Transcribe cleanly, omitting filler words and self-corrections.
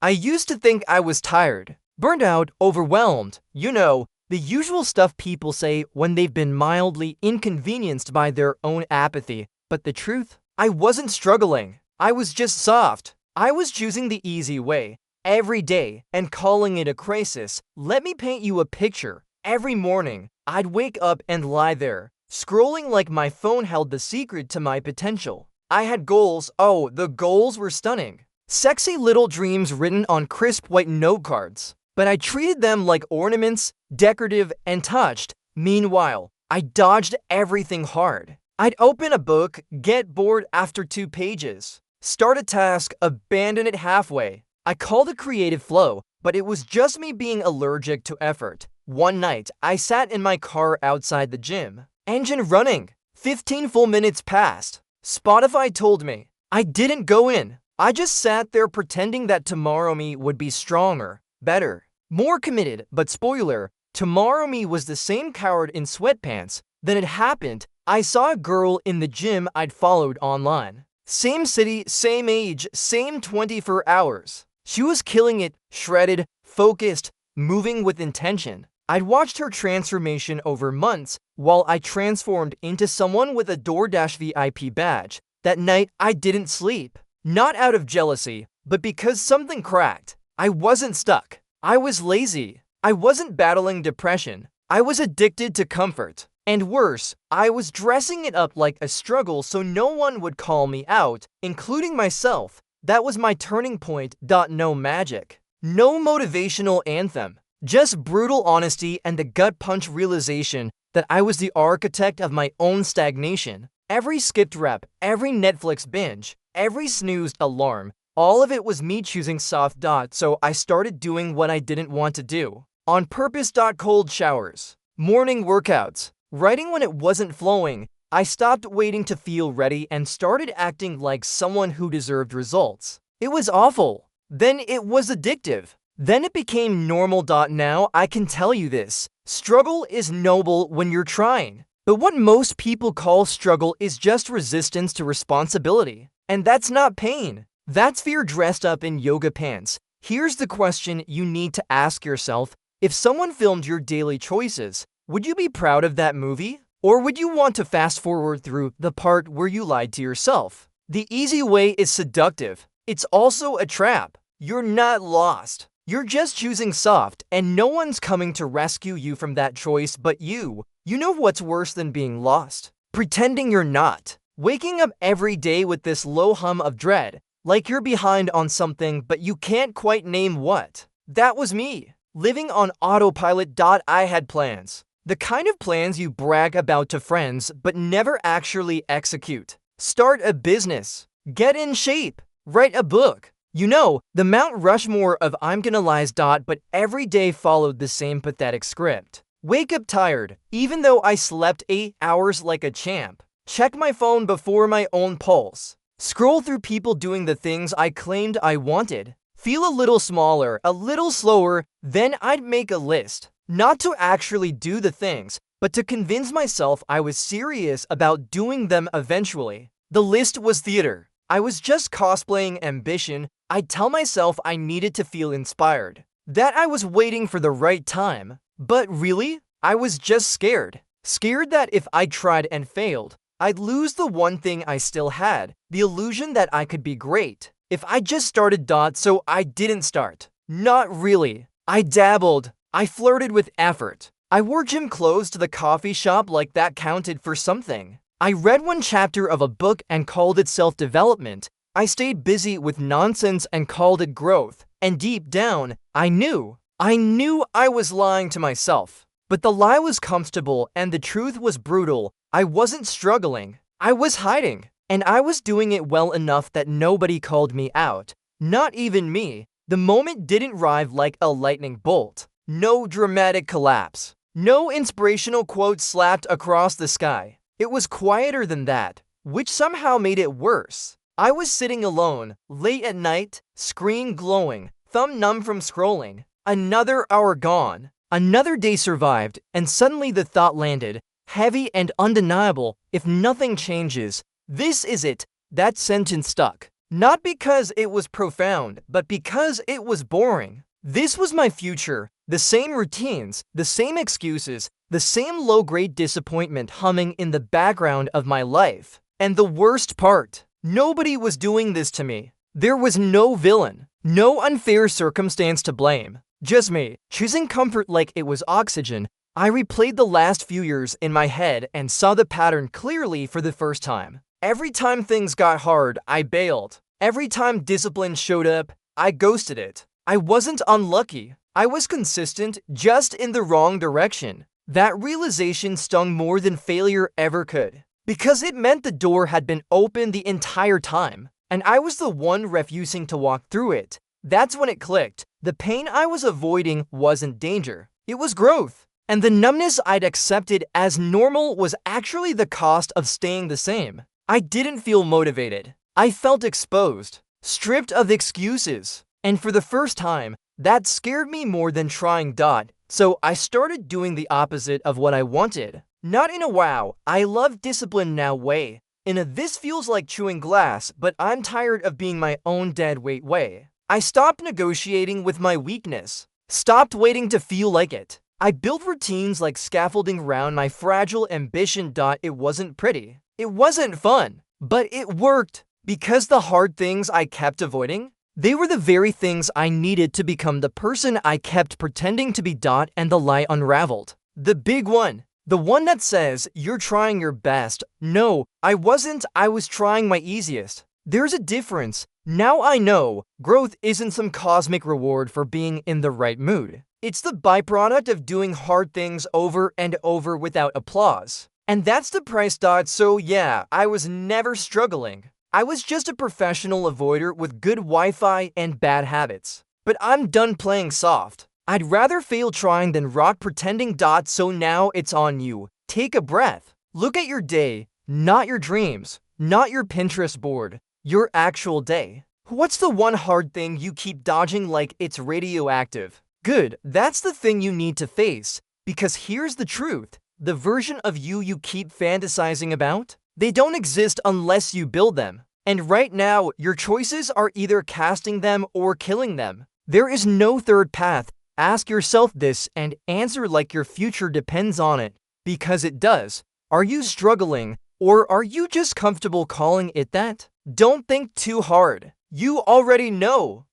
I used to think I was tired, burned out, overwhelmed. You know, the usual stuff people say when they've been mildly inconvenienced by their own apathy. But the truth? I wasn't struggling. I was just soft. I was choosing the easy way every day and calling it a crisis. Let me paint you a picture. Every morning, I'd wake up and lie there, scrolling like my phone held the secret to my potential. I had goals. Oh, the goals were stunning. Sexy little dreams written on crisp white note cards. But I treated them like ornaments, decorative and touched. Meanwhile, I dodged everything hard. I'd open a book, get bored after 2 pages, start a task, abandon it halfway. I called it creative flow, but it was just me being allergic to effort. One night, I sat in my car outside the gym. Engine running. 15 full minutes passed. Spotify told me. I didn't go in. I just sat there pretending that tomorrow me would be stronger, better, more committed. But spoiler, tomorrow me was the same coward in sweatpants. Then it happened. I saw a girl in the gym I'd followed online. Same city, same age, same 24 hours. She was killing it, shredded, focused, moving with intention. I'd watched her transformation over months while I transformed into someone with a DoorDash VIP badge. That night, I didn't sleep. Not out of jealousy, but because something cracked. I wasn't stuck. I was lazy. I wasn't battling depression. I was addicted to comfort. And worse, I was dressing it up like a struggle so no one would call me out, including myself. That was my turning point. No magic. No motivational anthem. Just brutal honesty and the gut punch realization that I was the architect of my own stagnation. Every skipped rep, every Netflix binge, every snoozed alarm, all of it was me choosing soft. So I started doing what I didn't want to do. On purpose. Cold showers, morning workouts, writing when it wasn't flowing. I stopped waiting to feel ready and started acting like someone who deserved results. It was awful. Then it was addictive. Then it became normal. Now I can tell you this. Struggle is noble when you're trying. But what most people call struggle is just resistance to responsibility. And that's not pain. That's fear dressed up in yoga pants. Here's the question you need to ask yourself. If someone filmed your daily choices, would you be proud of that movie? Or would you want to fast forward through the part where you lied to yourself? The easy way is seductive. It's also a trap. You're not lost. You're just choosing soft, and no one's coming to rescue you from that choice but you. You know what's worse than being lost? Pretending you're not. Waking up every day with this low hum of dread, like you're behind on something but you can't quite name what. That was me. Living on autopilot. I had plans. The kind of plans you brag about to friends but never actually execute. Start a business. Get in shape. Write a book. You know, the Mount Rushmore of I'm gonna lies. But every day followed the same pathetic script. Wake up tired, even though I slept 8 hours like a champ. Check my phone before my own pulse. Scroll through people doing the things I claimed I wanted. Feel a little smaller, a little slower, then I'd make a list. Not to actually do the things, but to convince myself I was serious about doing them eventually. The list was theater. I was just cosplaying ambition. I'd tell myself I needed to feel inspired, that I was waiting for the right time. But really, I was just scared. Scared that if I tried and failed, I'd lose the one thing I still had, the illusion that I could be great. If I just started. So I didn't start. Not really. I dabbled. I flirted with effort. I wore gym clothes to the coffee shop like that counted for something. I read one chapter of a book and called it self-development. I stayed busy with nonsense and called it growth. And deep down, I knew I was lying to myself. But the lie was comfortable and the truth was brutal. I wasn't struggling. I was hiding. And I was doing it well enough that nobody called me out. Not even me. The moment didn't arrive like a lightning bolt. No dramatic collapse. No inspirational quote slapped across the sky. It was quieter than that, which somehow made it worse. I was sitting alone, late at night, screen glowing, thumb numb from scrolling. Another hour gone. Another day survived, and suddenly the thought landed, heavy and undeniable. If nothing changes, this is it. That sentence stuck. Not because it was profound, but because it was boring. This was my future. The same routines, the same excuses, the same low-grade disappointment humming in the background of my life. And the worst part, nobody was doing this to me. There was no villain, no unfair circumstance to blame. Just me, choosing comfort like it was oxygen. I replayed the last few years in my head and saw the pattern clearly for the first time. Every time things got hard, I bailed. Every time discipline showed up, I ghosted it. I wasn't unlucky. I was consistent, just in the wrong direction. That realization stung more than failure ever could, because it meant the door had been open the entire time, and I was the one refusing to walk through it. That's when it clicked. The pain I was avoiding wasn't danger. It was growth. And the numbness I'd accepted as normal was actually the cost of staying the same. I didn't feel motivated. I felt exposed, stripped of excuses. And for the first time, that scared me more than trying. So I started doing the opposite of what I wanted. Not in a wow, I love discipline now way. In a this feels like chewing glass, but I'm tired of being my own dead weight way. I stopped negotiating with my weakness. Stopped waiting to feel like it. I built routines like scaffolding around my fragile ambition. It wasn't pretty. It wasn't fun. But it worked. Because the hard things I kept avoiding, they were the very things I needed to become the person I kept pretending to be. And the lie unraveled. The big one. The one that says, you're trying your best. No, I wasn't. I was trying my easiest. There's a difference. Now I know, growth isn't some cosmic reward for being in the right mood. It's the byproduct of doing hard things over and over without applause. And that's the price. So yeah, I was never struggling. I was just a professional avoider with good Wi-Fi and bad habits. But I'm done playing soft. I'd rather fail trying than rock pretending. So now it's on you. Take a breath. Look at your day, not your dreams, not your Pinterest board, your actual day. What's the one hard thing you keep dodging like it's radioactive? Good, that's the thing you need to face. Because here's the truth. The version of you keep fantasizing about, they don't exist unless you build them. And right now, your choices are either casting them or killing them. There is no third path. Ask yourself this and answer like your future depends on it. Because it does. Are you struggling, or are you just comfortable calling it that? Don't think too hard. You already know.